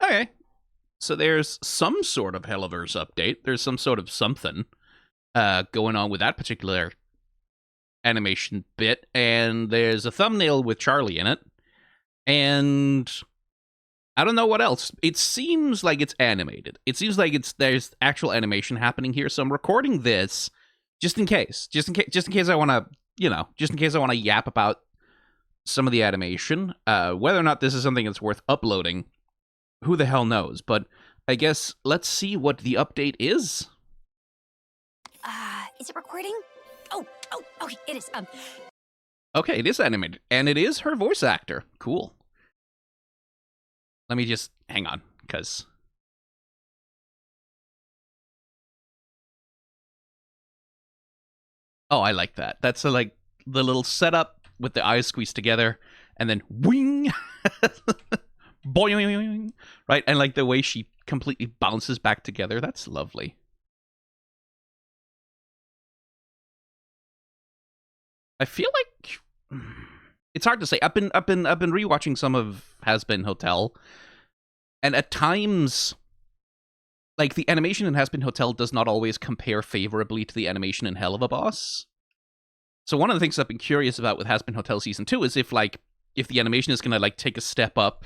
Okay. So there's some sort of Hellaverse update. There's some sort of something going on with that particular animation bit, and there's a thumbnail with Charlie in it, and I don't know what else. It seems like it's animated. It seems like there's actual animation happening here. So I'm recording this just in case I want to, just in case I want to yap about some of the animation. Whether or not this is something that's worth uploading, who the hell knows? But I guess let's see what the update is. Is it recording? Oh, okay, it is. Okay, it is animated, and it is her voice actor. Cool. Let me just hang on, because oh, I like that. That's like the little setup with the eyes squeezed together, and then wing, boing, right? And like the way she completely bounces back together. That's lovely. I feel like it's hard to say. I've been rewatching some of Has Been Hotel, and at times, like the animation in Has Been Hotel does not always compare favorably to the animation in Hell of a Boss. So one of the things I've been curious about with Has Been Hotel Season 2 is if the animation is gonna take a step up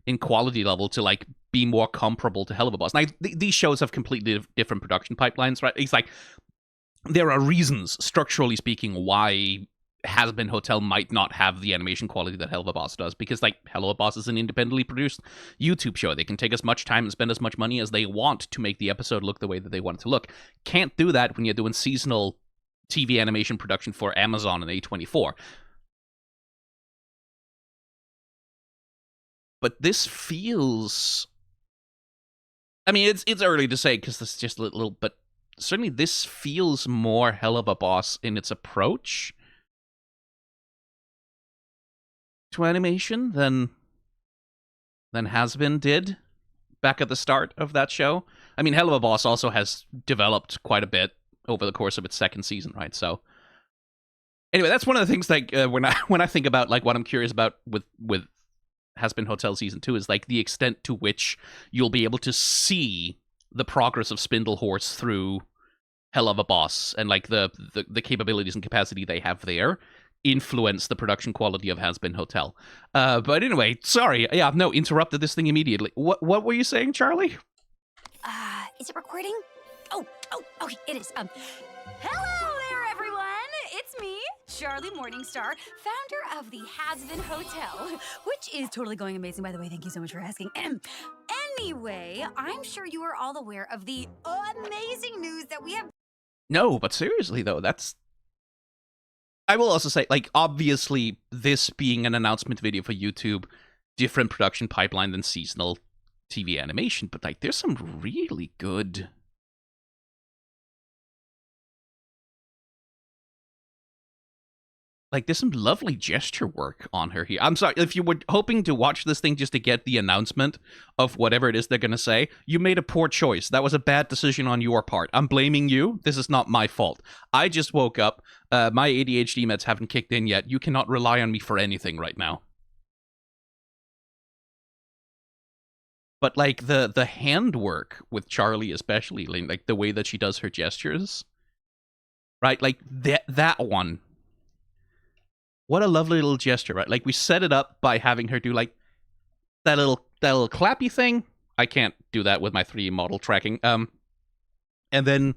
in quality level to be more comparable to Hell of a Boss. Now these shows have completely different production pipelines, right? It's like there are reasons, structurally speaking, why Has Been Hotel might not have the animation quality that Hell of a Boss does, because Hell of a Boss is an independently produced YouTube show. They can take as much time and spend as much money as they want to make the episode look the way that they want it to look. Can't do that when you're doing seasonal TV animation production for Amazon and A24. But this feels... I mean, it's early to say because this is just a little, but certainly this feels more Hell of a Boss in its approach to animation than Has Been did back at the start of that show. I mean, Hell of a Boss also has developed quite a bit over the course of its second season, right? So anyway, that's one of the things when I think about what I'm curious about with Has Been Hotel Season 2 is the extent to which you'll be able to see the progress of Spindle Horse through Hell of a Boss, and the capabilities and capacity they have there influence the production quality of Has Been Hotel. But anyway, sorry, yeah, no, interrupted this thing immediately. What were you saying, Charlie? Is it recording? Oh, okay, it is. Hello there, everyone. It's me, Charlie Morningstar, founder of the Has Been Hotel, which is totally going amazing, by the way. Thank you so much for asking. Anyway, I'm sure you are all aware of the amazing news that we have. No, but seriously, though, I will also say, obviously, this being an announcement video for YouTube, different production pipeline than seasonal TV animation, but, there's some really good... there's some lovely gesture work on her here. I'm sorry, if you were hoping to watch this thing just to get the announcement of whatever it is they're going to say, you made a poor choice. That was a bad decision on your part. I'm blaming you. This is not my fault. I just woke up. My ADHD meds haven't kicked in yet. You cannot rely on me for anything right now. But, the handwork with Charlie especially, the way that she does her gestures, right? That one. What a lovely little gesture, right? We set it up by having her do, that little clappy thing. I can't do that with my 3D model tracking. And then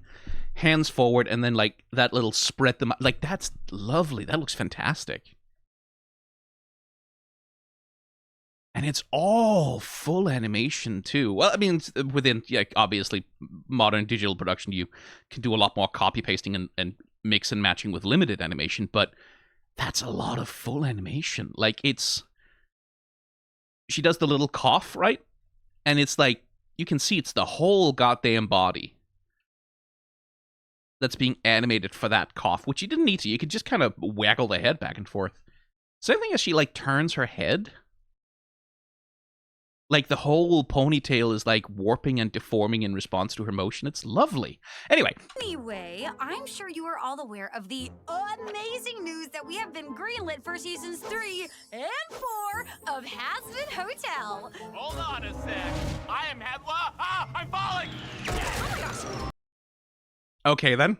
hands forward, and then, that little spread them... that's lovely. That looks fantastic. And it's all full animation, too. Well, I mean, within, obviously, modern digital production, you can do a lot more copy-pasting and mix and matching with limited animation, but... that's a lot of full animation. She does the little cough, right? And it's you can see it's the whole goddamn body that's being animated for that cough, which you didn't need to. You could just kind of waggle the head back and forth. Same thing as she, turns her head. The whole ponytail is, warping and deforming in response to her motion. It's lovely. Anyway, I'm sure you are all aware of the amazing news that we have been greenlit for seasons 3 and 4 of Has Been Hotel. Hold on a sec. Okay, then.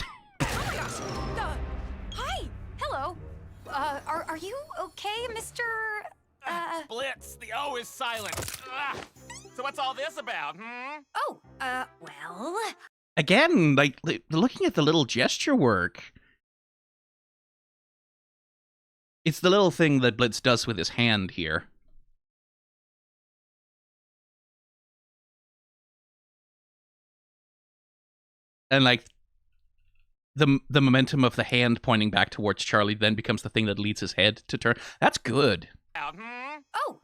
Oh my gosh! Hi! Hello! Are you okay, Mr. Blitz, the O is silent. Ugh. So what's all this about, hmm? Oh, well... Again, like, looking at the little gesture work. It's the little thing that Blitz does with his hand here. And, like, the momentum of the hand pointing back towards Charlie then becomes the thing that leads his head to turn. That's good. Hmm? Oh,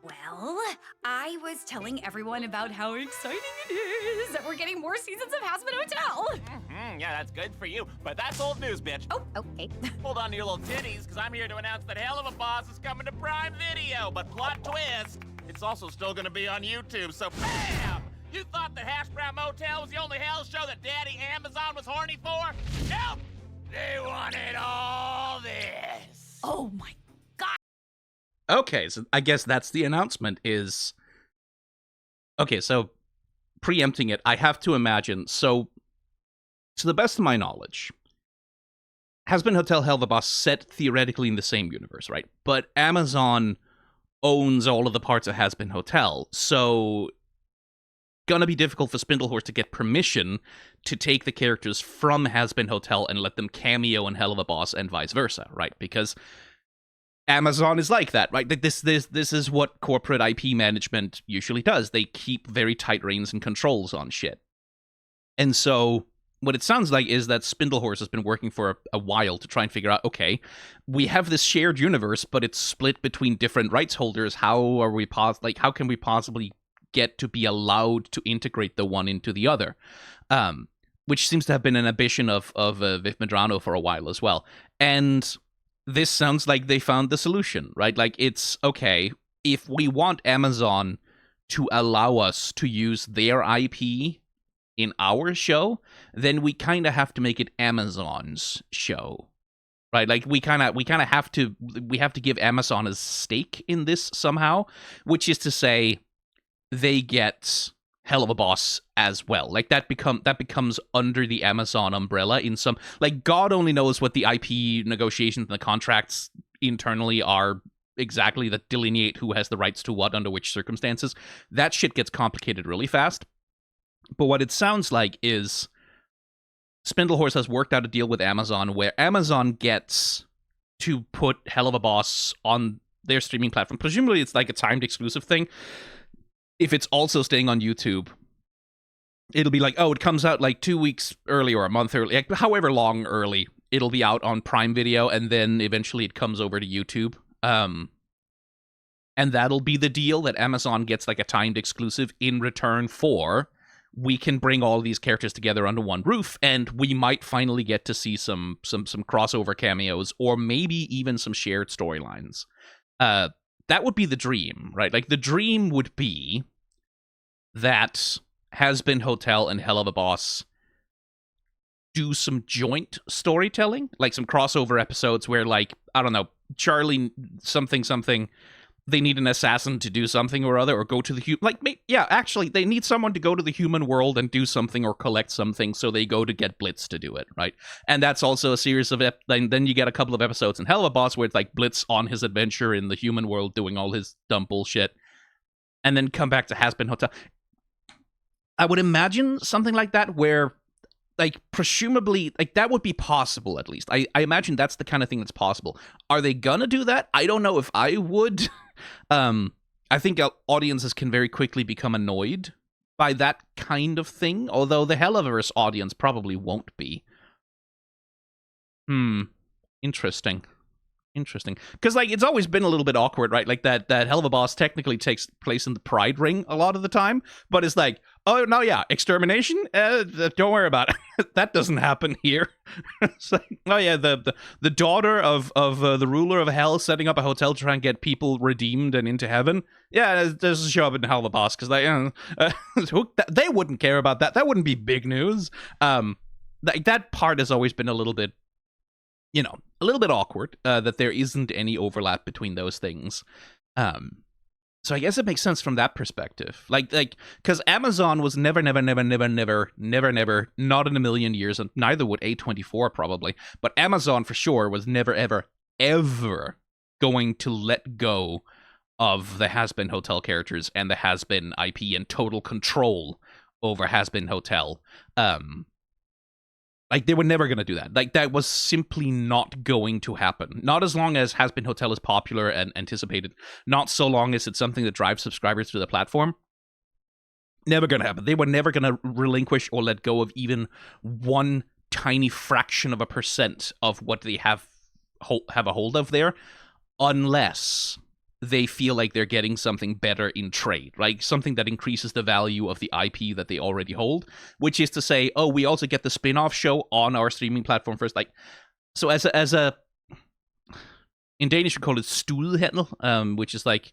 well, I was telling everyone about how exciting it is that we're getting more seasons of Hazbin Hotel. Yeah, that's good for you, but that's old news, bitch. Oh, okay. Hold on to your little titties, because I'm here to announce that Hellaverse is coming to Prime Video. But plot twist, it's also still going to be on YouTube, so BAM! You thought that Hash Brown Motel was the only hell show that Daddy Amazon was horny for? Nope! They wanted all this. Oh my god. Okay, so I guess that's the announcement is... Okay, so preempting it, I have to imagine, so to the best of my knowledge, Hazbin Hotel Hellaverse set theoretically in the same universe, right? But Amazon owns all of the parts of Hazbin Hotel, so gonna be difficult for Spindlehorse to get permission to take the characters from Hazbin Hotel and let them cameo in Hellaverse and vice versa, right? Because Amazon is like that, right? Like this is what corporate IP management usually does. They keep very tight reins and controls on shit. And so what it sounds like is that Spindlehorse has been working for a while to try and figure out, okay, we have this shared universe, but it's split between different rights holders. How are we how can we possibly get to be allowed to integrate the one into the other? Which seems to have been an ambition of Viv Medrano for a while as well. And this sounds like they found the solution, right? Like, it's, okay, if we want Amazon to allow us to use their IP in our show, then we kind of have to make it Amazon's show, right? Like, we kind of have to give Amazon a stake in this somehow, which is to say they get Hellaverse as well. Like, that becomes under the Amazon umbrella in some, like, God only knows what the IP negotiations and the contracts internally are exactly that delineate who has the rights to what under which circumstances. That shit gets complicated really fast. But what it sounds like is Spindlehorse has worked out a deal with Amazon where Amazon gets to put Hellaverse on their streaming platform. Presumably it's like a timed exclusive thing. If it's also staying on YouTube, it'll be like, oh, it comes out like 2 weeks early or a month early, like however long early, it'll be out on Prime Video, and then eventually it comes over to YouTube. And that'll be the deal, that Amazon gets like a timed exclusive in return for we can bring all these characters together under one roof, and we might finally get to see some crossover cameos, or maybe even some shared storylines. That would be the dream, right? Like, the dream would be that Hazbin Hotel and Hellaverse do some joint storytelling, like some crossover episodes where, like, I don't know, Charlie something, they need an assassin to do something or other, or go to the actually, they need someone to go to the human world and do something or collect something, so they go to get Blitz to do it, right? And that's also a series of then you get a couple of episodes in Hellaverse where it's like Blitz on his adventure in the human world doing all his dumb bullshit, and then come back to Hazbin Hotel. I would imagine something like that where, like, presumably, like, that would be possible, at least. I imagine that's the kind of thing that's possible. Are they gonna do that? I don't know if I would. I think audiences can very quickly become annoyed by that kind of thing, although the Hellaverse audience probably won't be. Interesting. Because, like, it's always been a little bit awkward, right? Like, that Hellaverse technically takes place in the Pride Ring a lot of the time, but it's like, oh, no, yeah, extermination? Don't worry about it. That doesn't happen here. It's like, oh, yeah, the daughter of the ruler of hell setting up a hotel to try and get people redeemed and into heaven. Yeah, there's a show up in Hellaverse, because they wouldn't care about that. That wouldn't be big news. That part has always been a little bit you know, a little bit awkward that there isn't any overlap between those things. So I guess it makes sense from that perspective. Like, because Amazon was never, not in a million years, and neither would A24 probably, but Amazon for sure was never, ever going to let go of the Has-Been Hotel characters and the Has-Been IP and total control over Has-Been Hotel. Like, they were never going to do that. Like, that was simply not going to happen. Not as long as Has-Been Hotel is popular and anticipated. Not so long as it's something that drives subscribers to the platform. Never going to happen. They were never going to relinquish or let go of even one tiny fraction of a percent of what they have a hold of there, unless they feel like they're getting something better in trade, like something that increases the value of the IP that they already hold, which is to say, oh, we also get the spin-off show on our streaming platform first. Like, so as a in Danish we call it studehandel, which is like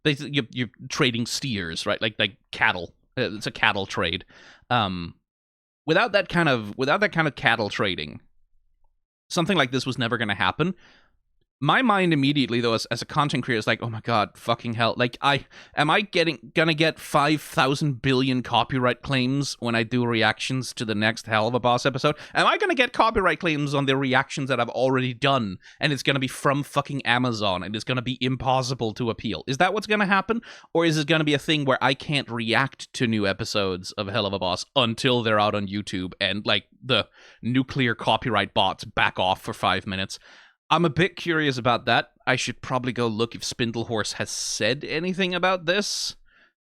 basically you're trading steers, right? Like cattle. It's a cattle trade. Without that kind of cattle trading, something like this was never going to happen. My mind immediately, though, as a content creator, is like, oh my god, fucking hell. Like, am I gonna get 5,000 billion copyright claims when I do reactions to the next Hell of a Boss episode? Am I gonna get copyright claims on the reactions that I've already done, and it's gonna be from fucking Amazon, and it's gonna be impossible to appeal? Is that what's gonna happen? Or is it gonna be a thing where I can't react to new episodes of Hell of a Boss until they're out on YouTube, and, like, the nuclear copyright bots back off for 5 minutes? I'm a bit curious about that. I should probably go look if Spindlehorse has said anything about this.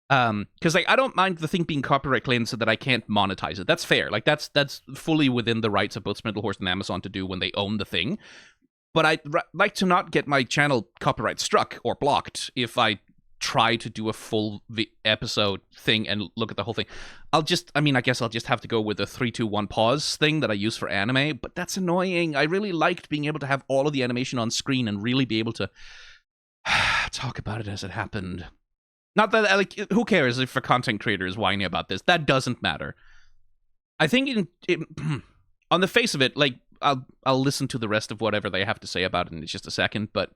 Because, like, I don't mind the thing being copyright claimed so that I can't monetize it. That's fair. Like, that's fully within the rights of both Spindlehorse and Amazon to do when they own the thing. But I'd like to not get my channel copyright struck or blocked if I try to do a full episode thing and look at the whole thing. I guess I'll just have to go with the 3-2-1 pause thing that I use for anime, but that's annoying. I really liked being able to have all of the animation on screen and really be able to talk about it as it happened. Not that, like, who cares if a content creator is whining about this? That doesn't matter. I think on the face of it, like, I'll listen to the rest of whatever they have to say about it in just a second, but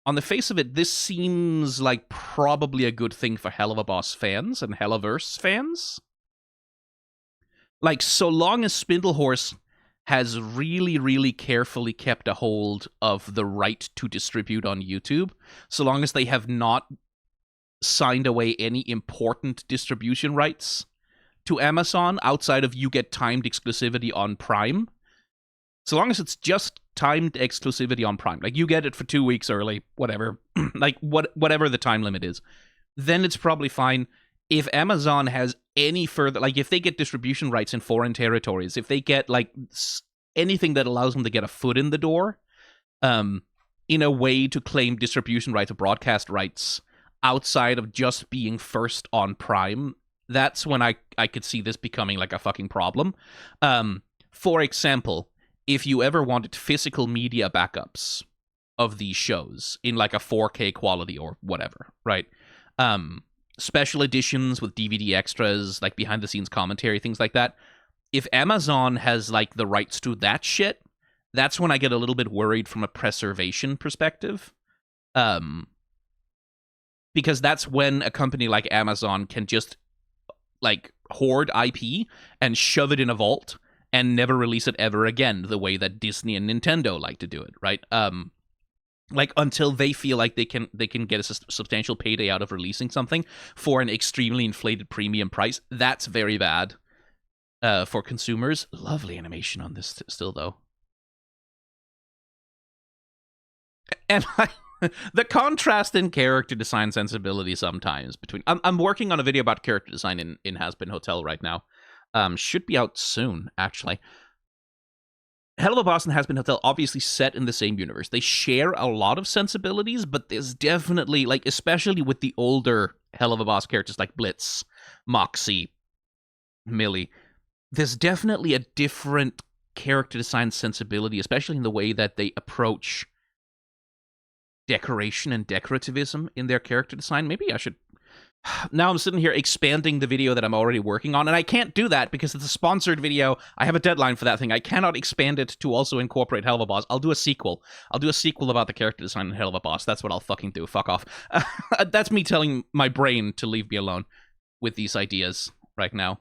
on the face of it, this seems like probably a good thing for Hell of a Boss fans and Hellaverse fans. Like, so long as Spindlehorse has really, really carefully kept a hold of the right to distribute on YouTube, so long as they have not signed away any important distribution rights to Amazon outside of you get timed exclusivity on Prime, so long as it's just timed exclusivity on Prime, like you get it for 2 weeks early, whatever, like whatever the time limit is, then it's probably fine. If Amazon has any further, like if they get distribution rights in foreign territories, if they get like anything that allows them to get a foot in the door, in a way to claim distribution rights or broadcast rights outside of just being first on Prime, that's when I could see this becoming like a fucking problem. For example, if you ever wanted physical media backups of these shows in like a 4K quality or whatever, right? Special editions with DVD extras, like behind the scenes commentary, things like that. If Amazon has like the rights to that shit, that's when I get a little bit worried from a preservation perspective. Because that's when a company like Amazon can just like hoard IP and shove it in a vault and never release it ever again, the way that Disney and Nintendo like to do it, right? Like until they feel like they can get a substantial payday out of releasing something for an extremely inflated premium price. That's very bad for consumers. Lovely animation on this still, though. And the contrast in character design sensibility sometimes between... I'm working on a video about character design in Has-Been Hotel right now. Should be out soon, actually. Hell of a Boss and Has-Been Hotel obviously set in the same universe. They share a lot of sensibilities, but there's definitely, like, especially with the older Hell of a Boss characters like Blitz, Moxie, Millie, there's definitely a different character design sensibility, especially in the way that they approach decoration and decorativism in their character design. Maybe I should Now I'm sitting here expanding the video that I'm already working on, and I can't do that because it's a sponsored video. I have a deadline for that thing. I cannot expand it to also incorporate Hell of a Boss. I'll do a sequel. I'll do a sequel about the character design in Hell of a Boss. That's what I'll fucking do. Fuck off. That's me telling my brain to leave me alone with these ideas right now.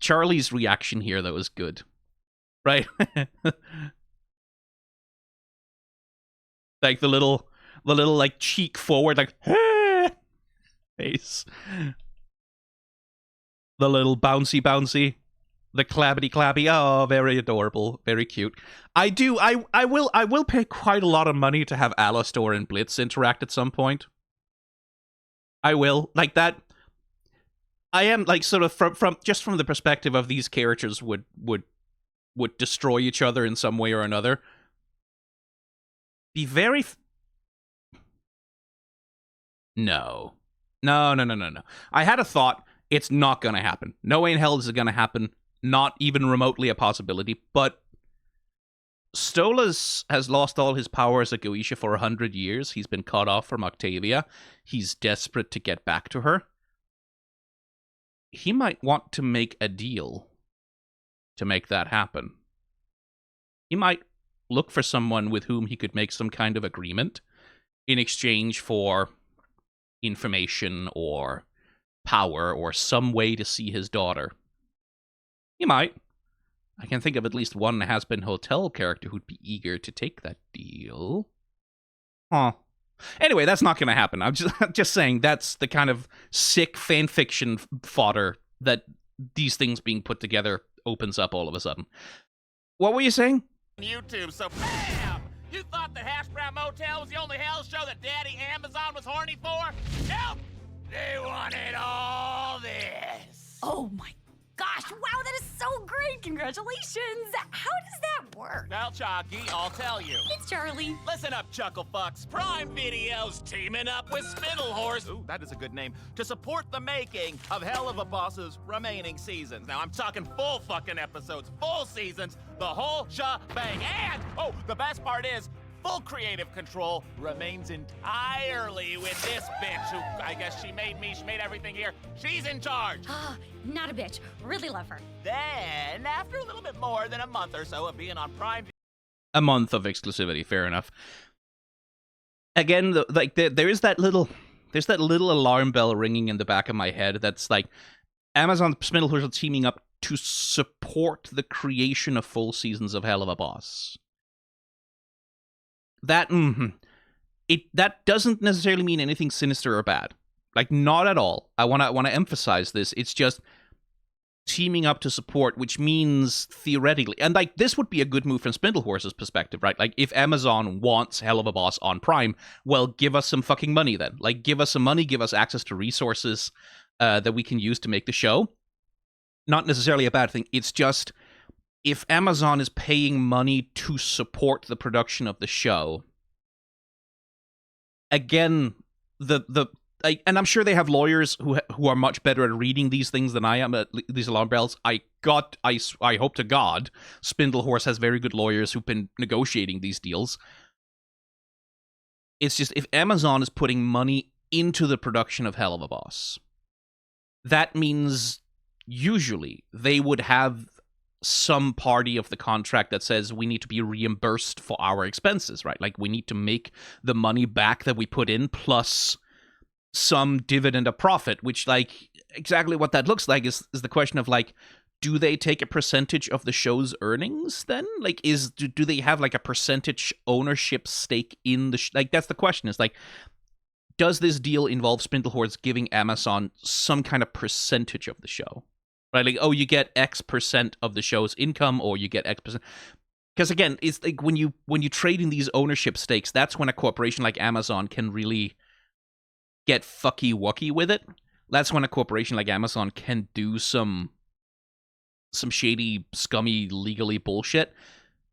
Charlie's reaction here, though, is good. Right? Like the little like cheek forward, like face. The little bouncy, the clabbity. Oh, very adorable, very cute. I will pay quite a lot of money to have Alastor and Blitz interact at some point. I will, like that. I am like sort of from the perspective of these characters would destroy each other in some way or another. Be very. No. I had a thought. It's not going to happen. No way in hell is it going to happen. Not even remotely a possibility. But Stolas has lost all his power as a Goetia for 100 years. He's been cut off from Octavia. He's desperate to get back to her. He might want to make a deal to make that happen. He might look for someone with whom he could make some kind of agreement in exchange for information or power or some way to see his daughter. He might. I can think of at least one Has-Been Hotel character who'd be eager to take that deal. Huh. Anyway, that's not going to happen. I'm just saying that's the kind of sick fanfiction fodder that these things being put together opens up all of a sudden. What were you saying? YouTube, so BAM! You thought the Hash Brown Motel was the only hell show that Daddy Amazon was horny for? Nope! They wanted all this! Oh my gosh, wow, that is so great! Congratulations! How does that work? Well, Chalky, I'll tell you. It's Charlie. Listen up, Chucklefucks. Prime Video's teaming up with Spindlehorse, ooh, that is a good name, to support the making of Hell of a Boss's remaining seasons. Now, I'm talking full fucking episodes, full seasons, the whole shebang. And, oh, the best part is, full creative control remains entirely with this bitch who, I guess she made everything here. She's in charge. Not a bitch. Really love her. Then, after a little bit more than a month or so of being on Prime... A month of exclusivity, fair enough. Again, there's that little alarm bell ringing in the back of my head that's like, Amazon Spindlehorse are teaming up to support the creation of full seasons of Hell of a Boss. That doesn't necessarily mean anything sinister or bad. Like, not at all. I want to emphasize this. It's just teaming up to support, which means theoretically, and like this would be a good move from Spindlehorse's perspective, right? Like, if Amazon wants Hell of a Boss on Prime, well, give us some fucking money then. Like, give us some money, give us access to resources that we can use to make the show. Not necessarily a bad thing. It's just, if Amazon is paying money to support the production of the show, again, and I'm sure they have lawyers who are much better at reading these things than I am, these alarm bells. I hope to God Spindlehorse has very good lawyers who've been negotiating these deals. It's just, if Amazon is putting money into the production of Hell of a Boss, that means usually they would have some party of the contract that says we need to be reimbursed for our expenses, right? Like, we need to make the money back that we put in plus some dividend of profit, which, like, exactly what that looks like is the question of, like, do they take a percentage of the show's earnings then? Like, do they have, like, a percentage ownership stake in the like, that's the question, is, like, does this deal involve Spindlehorse giving Amazon some kind of percentage of the show? Right? Like, oh, you get X percent of the show's income, or you get X percent. Because, again, it's like when you trade in these ownership stakes, that's when a corporation like Amazon can really get fucky-wucky with it. That's when a corporation like Amazon can do some shady, scummy, legally bullshit.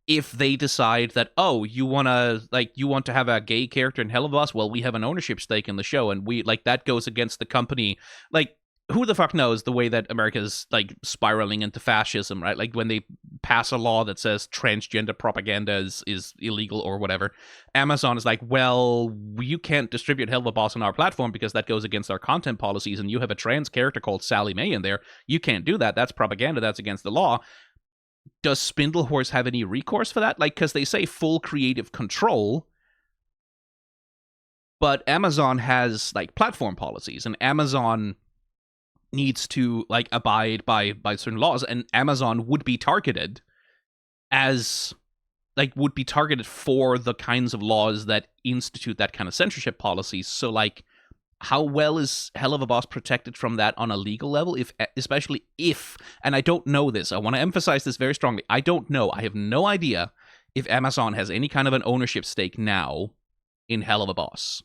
If they decide that, oh, you want to have a gay character in Hell of a Boss, well, we have an ownership stake in the show, and we, like, that goes against the company. Like, who the fuck knows the way that America's like spiraling into fascism, right? Like when they pass a law that says transgender propaganda is illegal or whatever, Amazon is like, well, you can't distribute Hellaverse on our platform because that goes against our content policies, and you have a trans character called Sally Mae in there. You can't do that. That's propaganda. That's against the law. Does Spindlehorse have any recourse for that? Like, because they say full creative control, but Amazon has like platform policies, and Amazon needs to like abide by certain laws, and Amazon would be targeted as like would be targeted for the kinds of laws that institute that kind of censorship policies. So like, how well is Hellaverse protected from that on a legal level, if especially if, and I don't know this, I want to emphasize this very strongly, I don't know, I have no idea if Amazon has any kind of an ownership stake now in Hellaverse.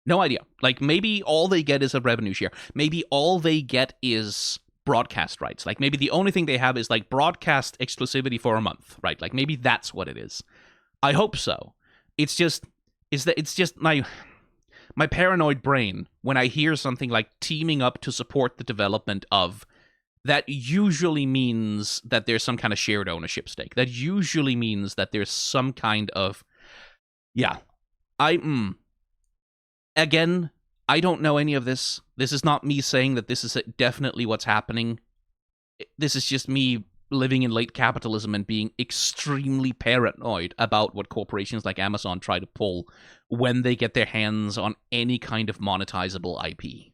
No idea. Like, maybe all they get is a revenue share. Maybe all they get is broadcast rights. Like, maybe the only thing they have is, like, broadcast exclusivity for a month, right? Like, maybe that's what it is. I hope so. It's just my paranoid brain, when I hear something like teaming up to support the development of, that usually means that there's some kind of shared ownership stake. That usually means that there's some kind of, Again, I don't know any of this. This is not me saying that this is definitely what's happening. This is just me living in late capitalism and being extremely paranoid about what corporations like Amazon try to pull when they get their hands on any kind of monetizable IP.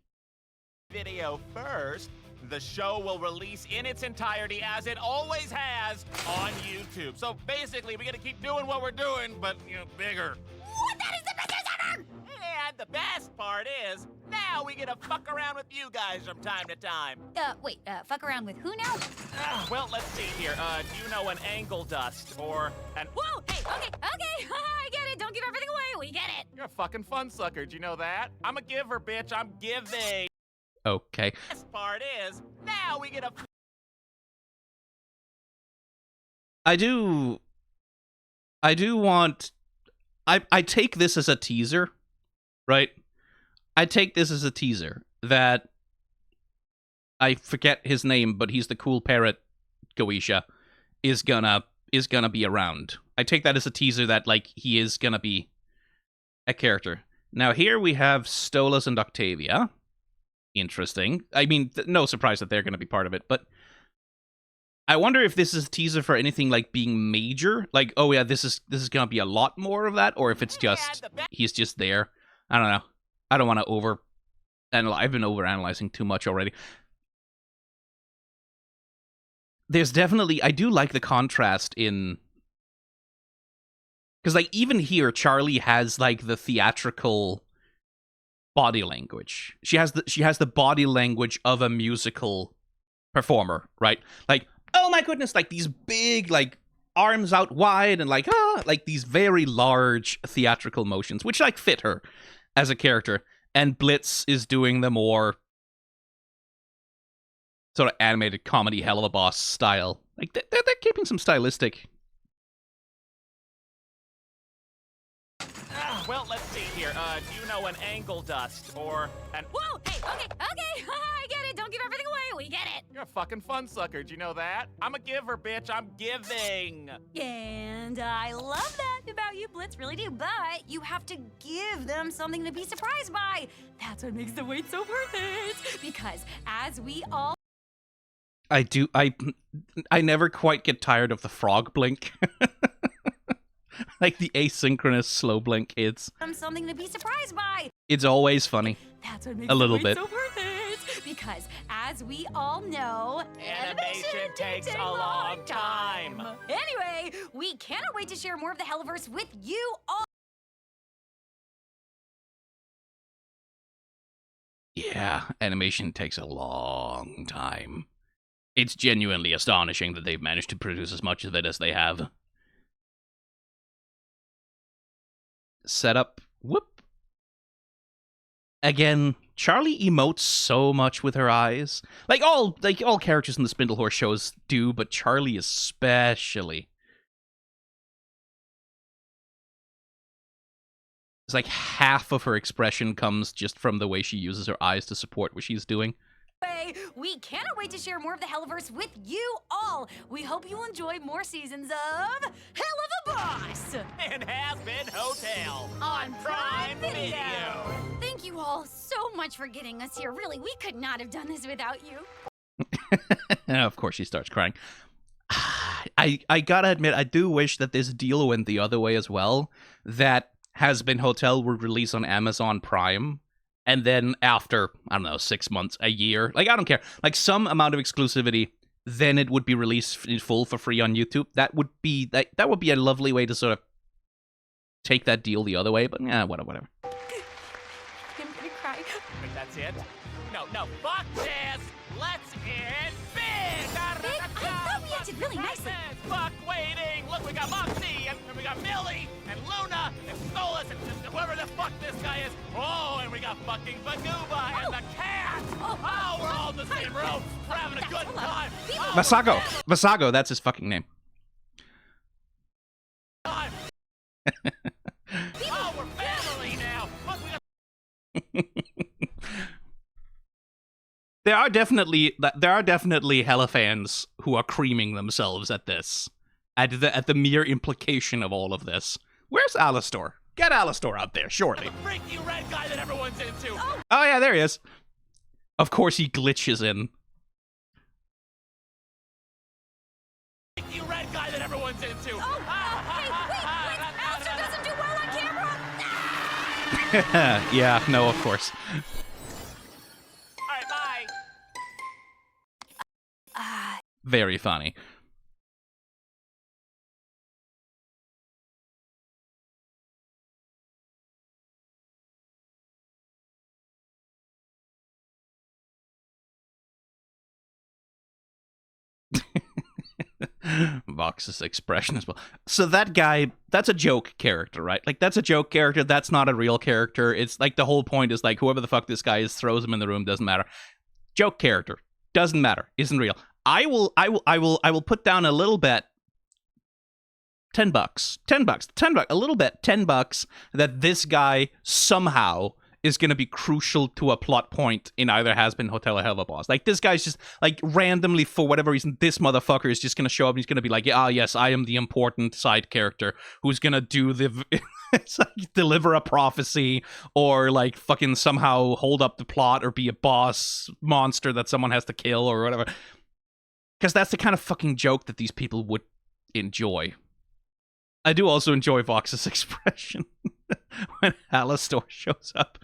Video first. The show will release in its entirety, as it always has, on YouTube. So basically, we gotta keep doing what we're doing, but, you know, bigger. What? That is the best news ever! And the best part is, now we get to fuck around with you guys from time to time. Wait, fuck around with who now? Well, let's see here. Do you know an angle dust or an... Whoa, hey, okay, I get it. Don't give everything away, we get it. You're a fucking fun sucker, do you know that? I'm a giver, bitch, I'm giving. Okay. The best part is, now we get to... I do want... I take this as a teaser, right? I take this as a teaser that I forget his name, but he's the cool parrot Goetia is gonna be around. I take that as a teaser that like he is gonna be a character. Now here we have Stolas and Octavia. Interesting. I mean, no surprise that they're gonna be part of it, but I wonder if this is a teaser for anything like being major, like, oh yeah, this is gonna be a lot more of that, or if it's just he's just there. I don't know. I don't want to I've been overanalyzing too much already. There's definitely, I do like the contrast in, because like even here, Charlie has like the theatrical body language. She has the body language of a musical performer, right? Like, oh my goodness, like these big, like, arms out wide and like, like these very large theatrical motions, which like fit her as a character. And Blitz is doing the more sort of animated comedy Hellaverse style. Like, they're keeping some stylistic. Well, let's see here. Do you know an angle dust or an... Whoa, hey, okay, I get it. Don't give everything away, we get it. You're a fucking fun sucker, do you know that? I'm a giver, bitch, I'm giving. And I love that about you, Blitz, really do. But you have to give them something to be surprised by. That's what makes the wait so worth it. Because as we all... I never quite get tired of the frog blink. Like the asynchronous slow blink hits. Something to be surprised by. It's always funny. That's what makes a little the bit. wait so worth it. Because as we all know, animation takes a long time. Anyway, we cannot wait to share more of the Hellaverse with you all. Yeah, animation takes a long time. It's genuinely astonishing that they've managed to produce as much of it as they have. Setup. Whoop. Again, Charlie emotes so much with her eyes. Like all characters in the Spindlehorse shows do, but Charlie especially. It's like half of her expression comes just from the way she uses her eyes to support what she's doing. We cannot wait to share more of the Hellaverse with you all. We hope you will enjoy more seasons of Hell of a Boss And Has Been Hotel on Prime Video. Video. Thank you all so much for getting us here. Really, we could not have done this without you. Of course she starts crying. I gotta admit, I do wish that this deal went the other way as well. That Has Been Hotel would release on Amazon Prime, and then after, I don't know, 6 months, a year, like, I don't care, like, some amount of exclusivity, then it would be released in full for free on YouTube. That would be a lovely way to sort of take that deal the other way, but yeah, whatever. I'm gonna cry. But that's it? No, fuck this! Let's end big! Big? I thought we ended really nicely. Fuck waiting! Look, we got Moxie, and we got Millie, and Luna, and Stolas, and whoever the fuck this guy is. Oh, and we got fucking Banuba, and the cat! Oh, we're all in the same room! We're having a good time! Oh, Vasago, that's his fucking name. oh, we're family now! Look, we got There are definitely Hella fans who are creaming themselves at this, at the mere implication of all of this. Where's Alastor? Get Alastor out there, surely. the freaky red guy that everyone's into! Oh yeah, there he is. Of course he glitches in. Freaky red guy that everyone's into! Wait, Alistair doesn't do well on camera. Yeah, no, of course. Alright, bye! Very funny. Vox's expression as well. So that guy, that's a joke character, right? Like, that's a joke character. That's not a real character. It's like the whole point is like, whoever the fuck this guy is throws him in the room, doesn't matter. Joke character, doesn't matter, isn't real. I will put down a little bet. $10. $10. A little bit. $10 that this guy somehow is going to be crucial to a plot point in either Has Been Hotel or Hell of a Boss. Like, this guy's just, like, randomly, for whatever reason, this motherfucker is just going to show up and he's going to be like, yeah, yes, I am the important side character who's going to do the... it's like, deliver a prophecy or, like, fucking somehow hold up the plot or be a boss monster that someone has to kill or whatever. Because that's the kind of fucking joke that these people would enjoy. I do also enjoy Vox's expression when Alastor shows up.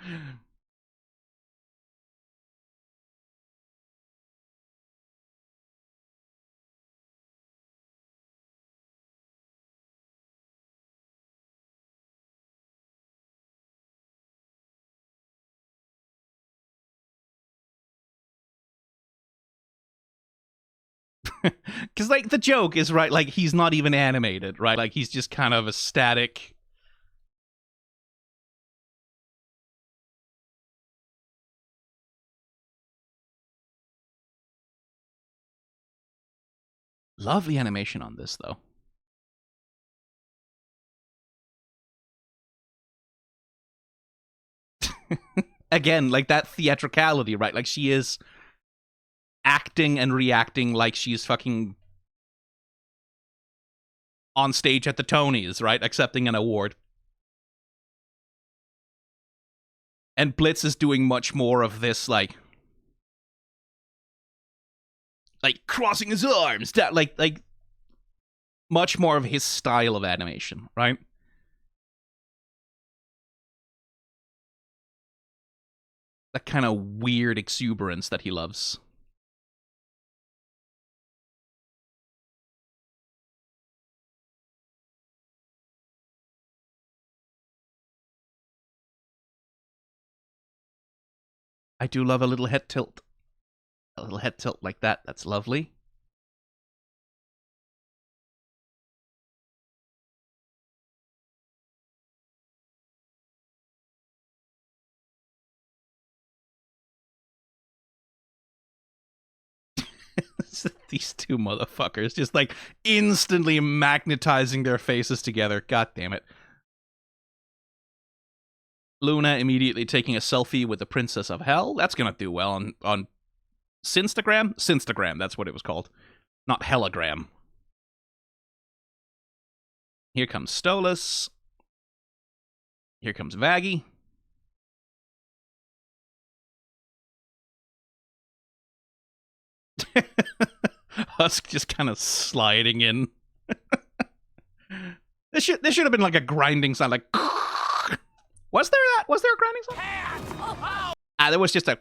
Because, like, the joke is, right, like, he's not even animated, right? Like, he's just kind of a static... Lovely animation on this, though. Again, like, that theatricality, right? Like, she is acting and reacting like she's fucking on stage at the Tonys, right? Accepting an award. And Blitz is doing much more of this, like crossing his arms, that like much more of his style of animation, right? That kind of weird exuberance that he loves. I do love a little head tilt. A little head tilt like that. That's lovely. These two motherfuckers just, like, instantly magnetizing their faces together. God damn it. Luna immediately taking a selfie with the Princess of Hell. That's gonna do well on Sinstagram? Sinstagram, that's what it was called. Not Hellagram. Here comes Stolas. Here comes Vaggie. Husk just kind of sliding in. This should have been like a grinding sound, like. Was there a grinding sound? There was just a.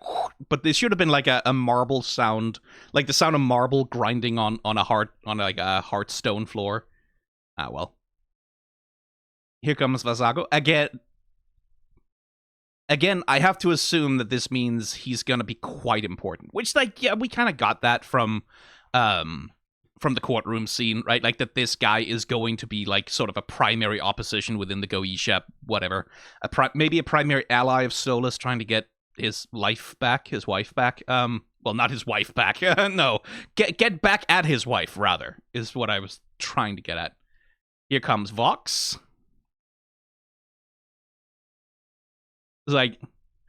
But this should have been like a marble sound, like the sound of marble grinding on a hard stone floor. Ah well. Here comes Vazago again. I have to assume that this means he's gonna be quite important. Which, like, yeah, we kind of got that from the courtroom scene, right? Like that this guy is going to be like sort of a primary opposition within the Goetia, whatever. Maybe a primary ally of Stolas trying to get his wife back. Well, not his wife back. No, get back at his wife, rather, is what I was trying to get at. Here comes Vox. It's like,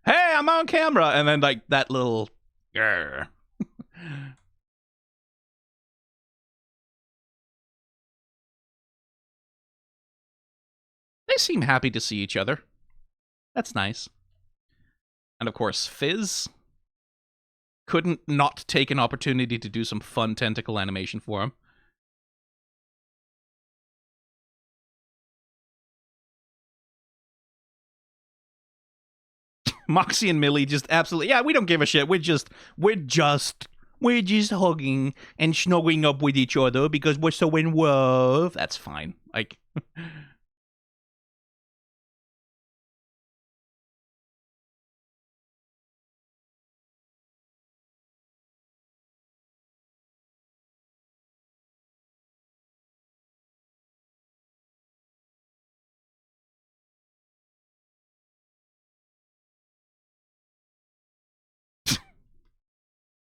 hey, I'm on camera, and then like that little. Grr. They seem happy to see each other. That's nice. And of course, Fizz couldn't not take an opportunity to do some fun tentacle animation for him. Moxie and Millie just absolutely, yeah, we don't give a shit. We're just hugging and snuggling up with each other because we're so in love. That's fine. Like.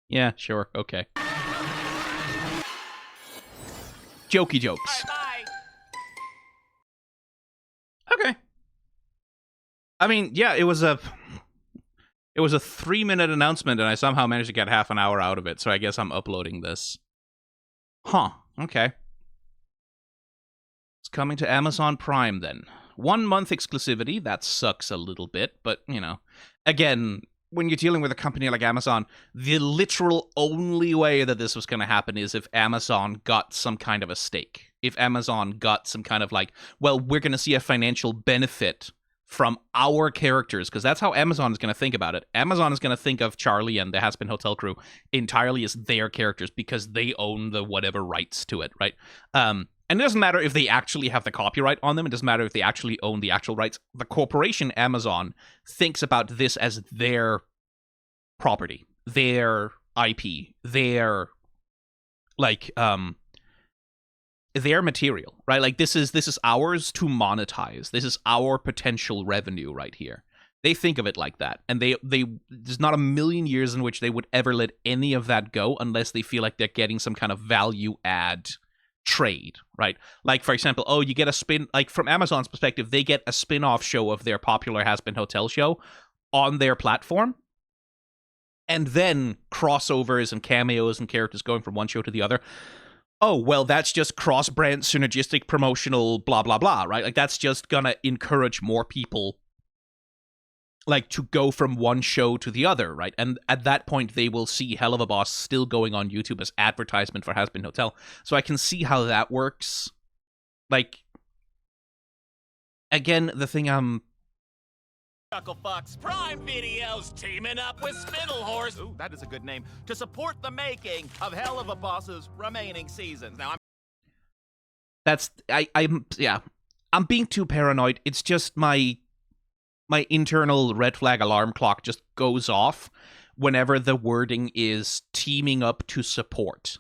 Yeah, sure, okay. Jokey jokes. Bye. Okay. I mean, yeah, it was a 3-minute announcement, and I somehow managed to get half an hour out of it, so I guess I'm uploading this. Huh, okay. It's coming to Amazon Prime, then. 1 month exclusivity, that sucks a little bit, but, you know. Again, when you're dealing with a company like Amazon, the literal only way that this was going to happen is if Amazon got some kind of a stake. If Amazon got some kind of like, well, we're going to see a financial benefit from our characters, because that's how Amazon is going to think about it. Amazon is going to think of Charlie and the Has-Been Hotel crew entirely as their characters because they own the whatever rights to it, right? And it doesn't matter if they actually have the copyright on them. It doesn't matter if they actually own the actual rights. The corporation Amazon thinks about this as their property, their IP, their like their material, right? Like this is ours to monetize. This is our potential revenue right here. They think of it like that, and they there's not a million years in which they would ever let any of that go unless they feel like they're getting some kind of value add trade, right? Like, for example, oh, you get a spin, like from Amazon's perspective, they get a spin-off show of their popular Has-Been Hotel show on their platform, and then crossovers and cameos and characters going from one show to the other. Oh, well, that's just cross-brand synergistic promotional blah, blah, blah, right? Like, that's just gonna encourage more people like to go from one show to the other, right? And at that point, they will see Hell of a Boss still going on YouTube as advertisement for Has-Been Hotel. So I can see how that works. Like, again, the thing Chucklefucks Prime Videos teaming up with Spindlehorse, ooh, that is a good name, to support the making of Hell of a Boss's remaining seasons. Now, I'm being too paranoid. It's just my internal red flag alarm clock just goes off whenever the wording is teaming up to support.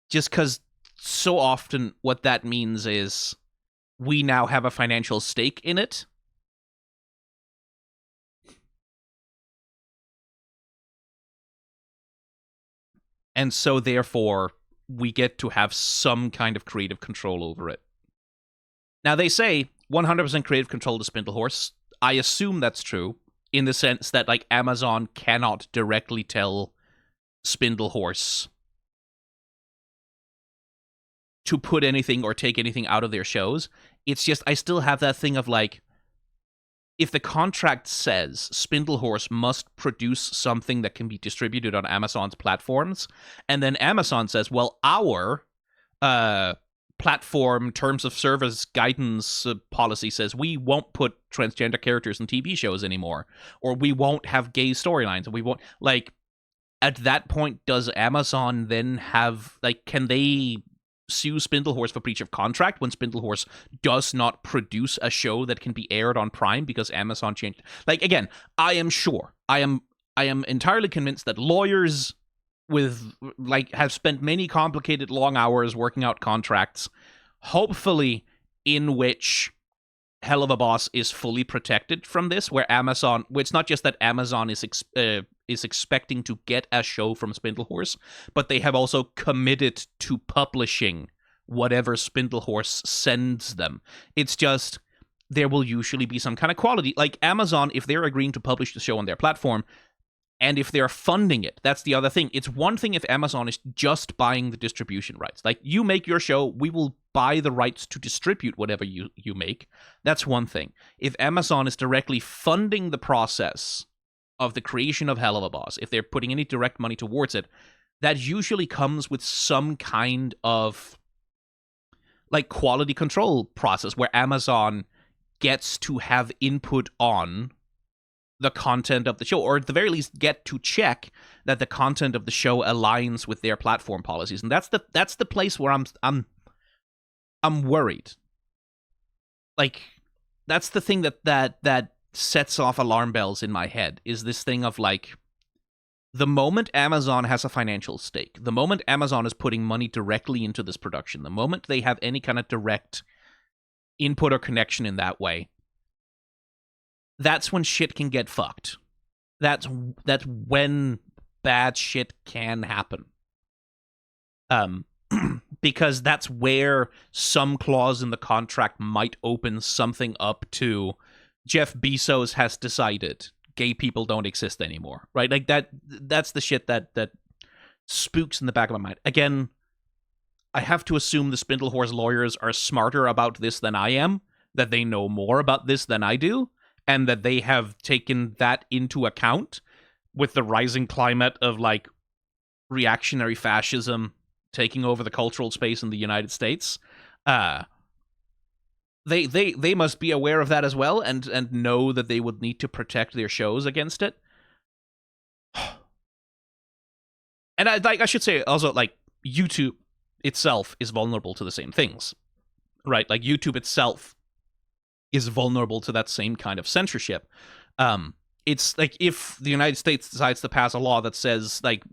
Just because so often what that means is we now have a financial stake in it. And so therefore, we get to have some kind of creative control over it. Now they say 100% creative control to Spindlehorse. I assume that's true. in the sense that, like, Amazon cannot directly tell Spindlehorse to put anything or take anything out of their shows. It's just, I still have that thing of, like, if the contract says Spindlehorse must produce something that can be distributed on Amazon's platforms, and then Amazon says, well, our platform terms of service guidance policy says we won't put transgender characters in TV shows anymore, or we won't have gay storylines, and we won't, like, at that point, does Amazon then have, like, can they sue Spindlehorse for breach of contract when Spindlehorse does not produce a show that can be aired on Prime because Amazon changed? Like, again, I am sure, I am entirely convinced that lawyers with, like, have spent many complicated long hours working out contracts, hopefully in which Hell of a Boss is fully protected from this, where Amazon, where it's not just that Amazon is expecting to get a show from Spindlehorse, but they have also committed to publishing whatever Spindlehorse sends them. It's just, there will usually be some kind of quality. Like, Amazon, if they're agreeing to publish the show on their platform, and if they're funding it, that's the other thing. It's one thing if Amazon is just buying the distribution rights. Like, you make your show, we will buy the rights to distribute whatever you make. That's one thing. If Amazon is directly funding the process of the creation of Hell of a Boss, if they're putting any direct money towards it, that usually comes with some kind of, like, quality control process where Amazon gets to have input on the content of the show, or at the very least get to check that the content of the show aligns with their platform policies. And that's the place where I'm worried. Like, that's the thing that sets off alarm bells in my head, is this thing of, like, the moment Amazon has a financial stake, the moment Amazon is putting money directly into this production, the moment they have any kind of direct input or connection in that way, that's when shit can get fucked. That's when bad shit can happen. Because that's where some clause in the contract might open something up to Jeff Bezos has decided gay people don't exist anymore, right? Like, that's the shit that spooks in the back of my mind. Again, I have to assume the Spindlehorse lawyers are smarter about this than I am, that they know more about this than I do, and that they have taken that into account with the rising climate of, like, reactionary fascism taking over the cultural space in the United States. They must be aware of that as well, and know that they would need to protect their shows against it. And I should say also, like, YouTube itself is vulnerable to the same things, right? Like, YouTube itself is vulnerable to that same kind of censorship. It's like, if the United States decides to pass a law that says, like,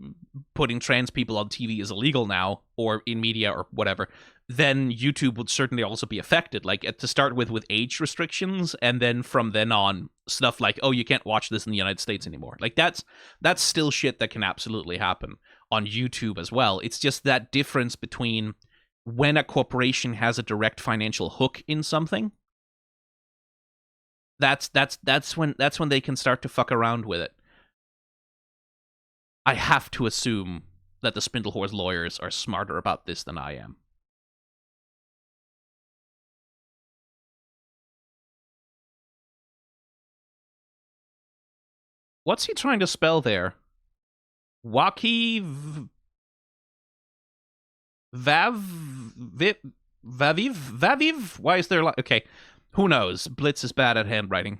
putting trans people on TV is illegal now, or in media or whatever, then YouTube would certainly also be affected. Like, to start with age restrictions, and then from then on, stuff like, oh, you can't watch this in the United States anymore. Like, that's still shit that can absolutely happen on YouTube as well. It's just that difference between when a corporation has a direct financial hook in something, that's when they can start to fuck around with it. I have to assume that the Spindlehorse lawyers are smarter about this than I am. What's he trying to spell there? Wakiv Vaviv? Why is there okay? Who knows? Blitz is bad at handwriting.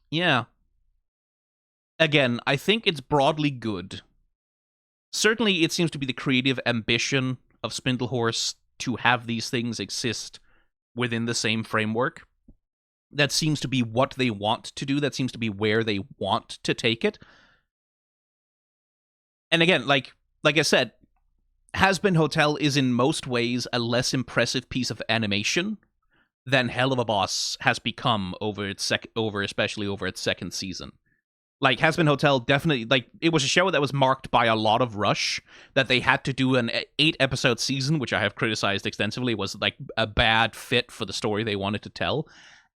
Yeah. Again, I think it's broadly good. Certainly, it seems to be the creative ambition of Spindlehorse to have these things exist within the same framework. That seems to be what they want to do. That seems to be where they want to take it. And again, like I said, Has-Been Hotel is in most ways a less impressive piece of animation than Hell of a Boss has become especially over its second season. Like, Has Been Hotel definitely, like, it was a show that was marked by a lot of rush, that they had to do an 8-episode season, which I have criticized extensively, was, like, a bad fit for the story they wanted to tell.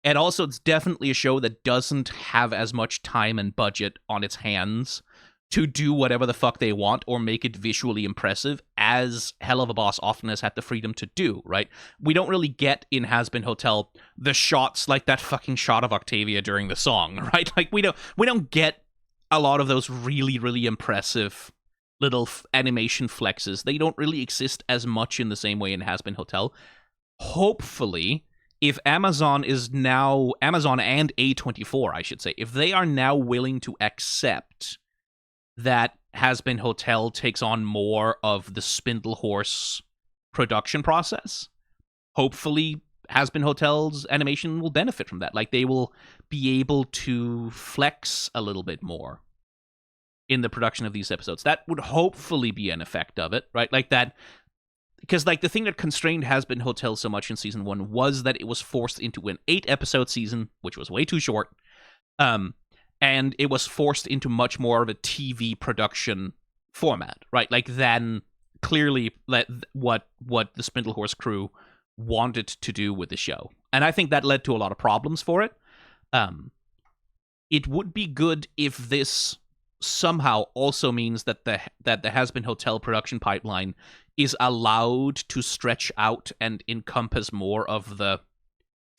And also, it's definitely a show that doesn't have as much time and budget on its hands to do whatever the fuck they want or make it visually impressive, as Hell of a Boss often has had the freedom to do, right? We don't really get in Has Been Hotel the shots like that fucking shot of Octavia during the song, right? Like, we don't get a lot of those really, really impressive little animation flexes. They don't really exist as much in the same way in Has Been Hotel. Hopefully, if Amazon and A24, I should say, if they are now willing to accept that Has Been Hotel takes on more of the Spindlehorse production process, hopefully Has Been Hotel's animation will benefit from that. Like, they will be able to flex a little bit more in the production of these episodes. That would hopefully be an effect of it, right? Like that, because like the thing that constrained Has Been Hotel so much in season 1 was that it was forced into an 8-episode season, which was way too short. And it was forced into much more of a TV production format, right? Like, than clearly what the Spindlehorse crew wanted to do with the show. And I think that led to a lot of problems for it. It would be good if this somehow also means that the Has Been Hotel production pipeline is allowed to stretch out and encompass more of the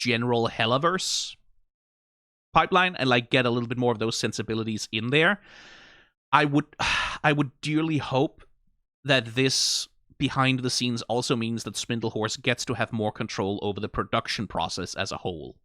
general Hellaverse pipeline, and like get a little bit more of those sensibilities in there. I would dearly hope that this behind the scenes also means that Spindlehorse gets to have more control over the production process as a whole.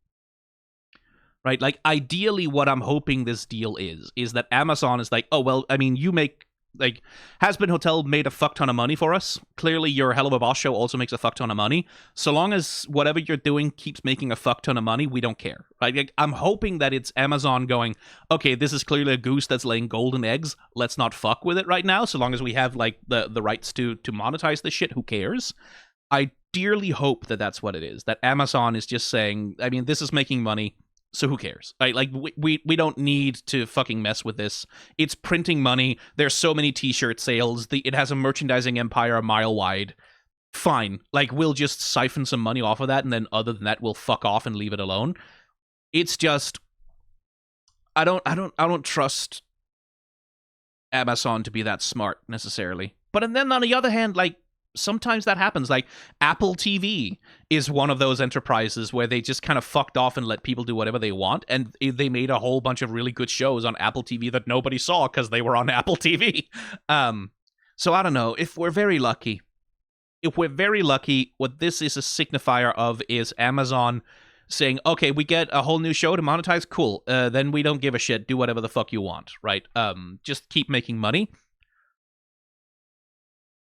Right? Like, ideally what I'm hoping this deal is that Amazon is like, oh, well, I mean, you make, like, Has Been Hotel made a fuck ton of money for us. Clearly, your Hell of a Boss show also makes a fuck ton of money. So long as whatever you're doing keeps making a fuck ton of money, we don't care. Right? Like, I'm hoping that it's Amazon going, okay, this is clearly a goose that's laying golden eggs. Let's not fuck with it right now. So long as we have, like, the rights to monetize this shit, who cares? I dearly hope that that's what it is. That Amazon is just saying, I mean, this is making money, so who cares? Right? Like, we don't need to fucking mess with this. It's printing money. There's so many t-shirt sales. It has a merchandising empire a mile wide. Fine. Like, we'll just siphon some money off of that, and then other than that, we'll fuck off and leave it alone. It's just, I don't trust Amazon to be that smart necessarily. But then on the other hand, like, sometimes that happens. Like, Apple TV is one of those enterprises where they just kind of fucked off and let people do whatever they want, and they made a whole bunch of really good shows on Apple TV that nobody saw because they were on Apple TV. So I don't know. If we're very lucky, what this is a signifier of is Amazon saying, okay, we get a whole new show to monetize, cool. Then we don't give a shit. Do whatever the fuck you want, right? Just keep making money.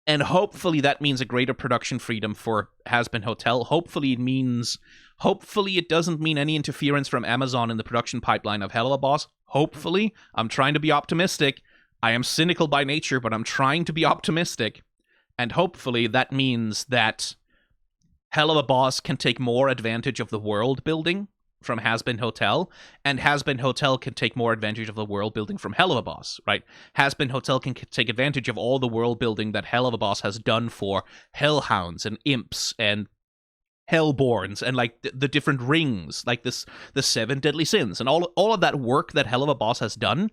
And hopefully that means a greater production freedom for Has Been Hotel. Hopefully it doesn't mean any interference from Amazon in the production pipeline of Hell of a Boss. Hopefully. I'm trying to be optimistic. I am cynical by nature, but I'm trying to be optimistic. And hopefully that means that Hell of a Boss can take more advantage of the world building from Has Been Hotel, and Has Been Hotel can take more advantage of the world building from Hell of a Boss, right? Has Been Hotel can take advantage of all the world building that Hell of a Boss has done for Hellhounds and Imps and Hellborns and like the different rings, like the 7 deadly sins and all of that work that Hell of a Boss has done.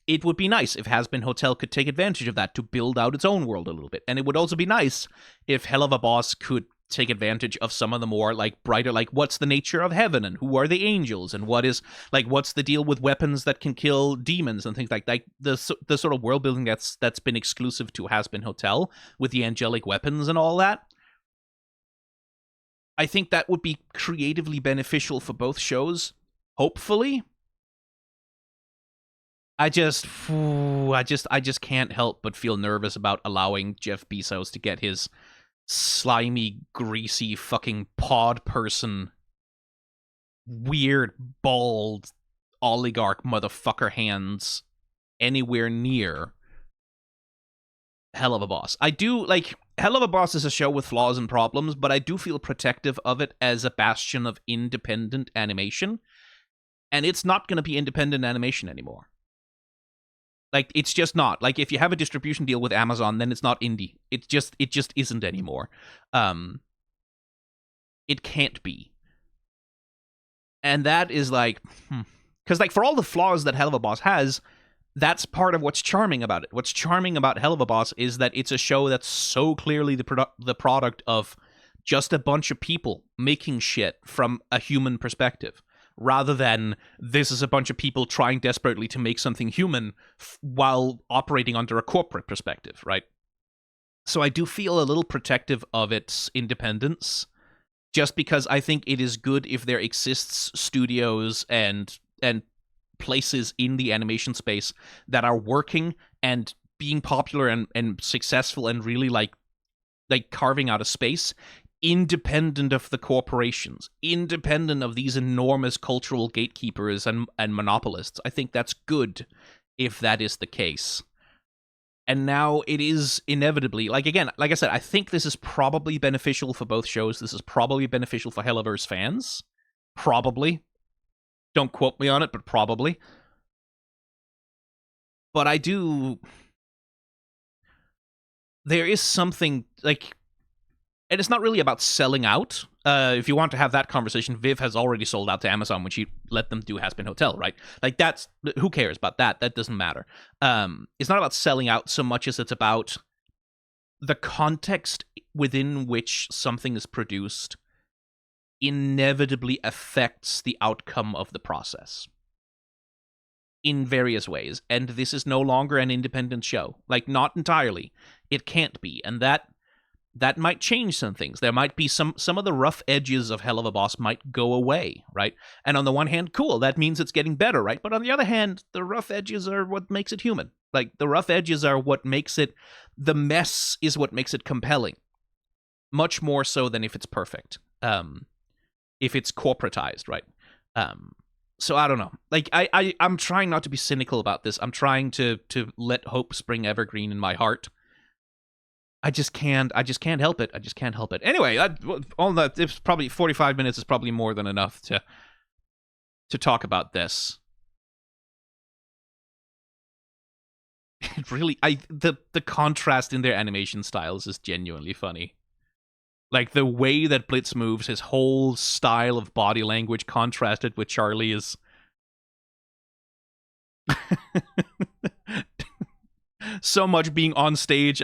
It would be nice if Has Been Hotel could take advantage of that to build out its own world a little bit. And it would also be nice if Hell of a Boss could take advantage of some of the more like brighter, like what's the nature of heaven and who are the angels and what's the deal with weapons that can kill demons and things like that. The sort of world building that's been exclusive to Has Been Hotel with the angelic weapons and all that. I think that would be creatively beneficial for both shows. Hopefully. I just can't help but feel nervous about allowing Jeff Bezos to get his slimy, greasy, fucking pod person, weird, bald, oligarch motherfucker hands anywhere near Hell of a Boss. I do, like, Hell of a Boss is a show with flaws and problems, but I do feel protective of it as a bastion of independent animation, and it's not going to be independent animation anymore. Like, it's just not. Like, if you have a distribution deal with Amazon, then it's not indie. It just isn't anymore. It can't be. And that is like, because like for all the flaws that Hell of a Boss has, that's part of what's charming about it. What's charming about Hell of a Boss is that it's a show that's so clearly the product of just a bunch of people making shit from a human perspective, rather than this is a bunch of people trying desperately to make something human while operating under a corporate perspective, right? So I do feel a little protective of its independence, just because I think it is good if there exists studios and places in the animation space that are working and being popular and successful and really like carving out a space independent of the corporations, independent of these enormous cultural gatekeepers and monopolists. I think that's good if that is the case. And now it is inevitably, like, again, like I said, I think this is probably beneficial for both shows. This is probably beneficial for Hellaverse fans. Probably. Don't quote me on it, but probably. But I do... There is something, like... And it's not really about selling out. If you want to have that conversation, Viv has already sold out to Amazon when she let them do Has Been Hotel, right? Like, that's... Who cares about that? That doesn't matter. It's not about selling out so much as it's about the context within which something is produced inevitably affects the outcome of the process in various ways. And this is no longer an independent show. Like, not entirely. It can't be. And that might change some things. There might be some of the rough edges of Hell of a Boss might go away, right? And on the one hand, cool, that means it's getting better, right? But on the other hand, the rough edges are what makes it human. Like, the rough edges are what makes it... The mess is what makes it compelling. Much more so than if it's perfect. If it's corporatized, right? So I don't know. Like, I'm trying not to be cynical about this. I'm trying to let hope spring evergreen in my heart. I just can't help it. I just can't help it. Anyway, all that, it's probably 45 minutes is probably more than enough to talk about this. It really, the contrast in their animation styles is genuinely funny. Like, the way that Blitz moves, his whole style of body language contrasted with Charlie is... so much being on stage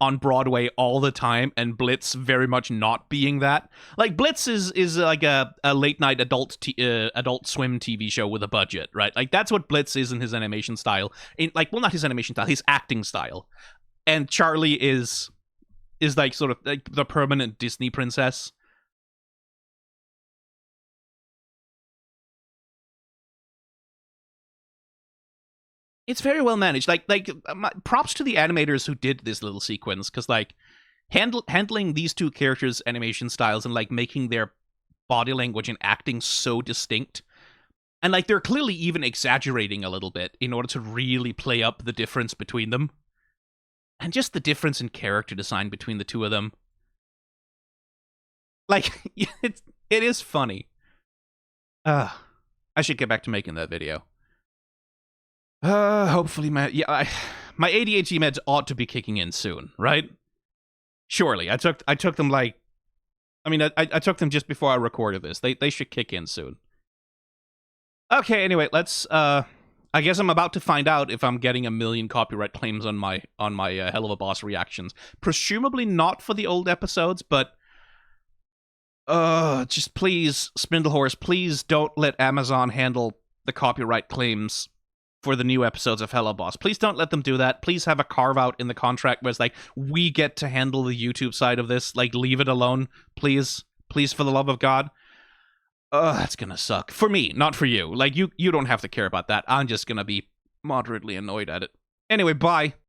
on Broadway all the time, and Blitz very much not being that. Like, Blitz is like a late-night Adult Swim TV show with a budget, right? Like, that's what Blitz is in his animation style. Not his animation style, his acting style. And Charlie is like sort of like the permanent Disney princess. It's very well managed. Props to the animators who did this little sequence, because like handling these two characters' animation styles and like making their body language and acting so distinct, and like they're clearly even exaggerating a little bit in order to really play up the difference between them. And just the difference in character design between the two of them. Like, it is funny. I should get back to making that video. Hopefully my ADHD meds ought to be kicking in soon, right? Surely. I took them like... I mean, I took them just before I recorded this. They should kick in soon. Okay, anyway, let's... I guess I'm about to find out if I'm getting 1 million copyright claims on my Hell of a Boss reactions. Presumably not for the old episodes, but just please, Spindlehorse, please don't let Amazon handle the copyright claims for the new episodes of Hell of a Boss. Please don't let them do that. Please have a carve out in the contract where it's like, we get to handle the YouTube side of this. Like, leave it alone, please. Please, for the love of God. That's gonna suck. For me, not for you. Like, you don't have to care about that. I'm just gonna be moderately annoyed at it. Anyway, bye.